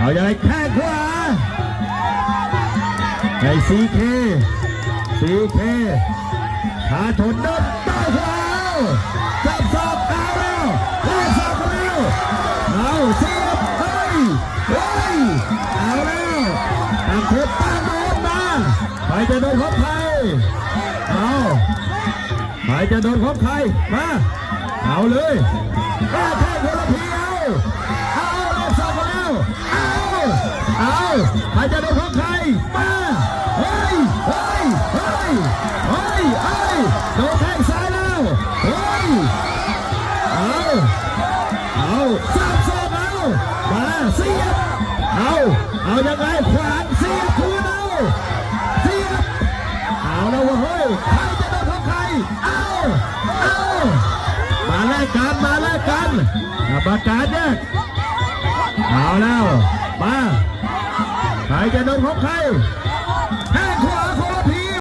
เอาอย่างไรแข้งขวาไอ้ซีเคขาชนเดินต่อยขวาจับศอกเอาแล้วแข้งศอกแล้วเอาเสียบเฮ้ยเอาแล้วต่างคนต่างโดนมาใครจะโดนของใครเอาใครจะโดนของใครมาเอาเลยแค่คนละทีเอาเล่นศอกแล้วเอาใครจะโดนของใครมาเฮ้ยโดนแข้งซ้ายแล้วเอาสับศอกเอามาเสียบเอายังไงขวางเสียบคืนเอาแล้วเฮ้ยใครจะโดนของใครเอามาแลกกันประกาศเนี่ยเอาแล้วมาใครจะโดนของใคร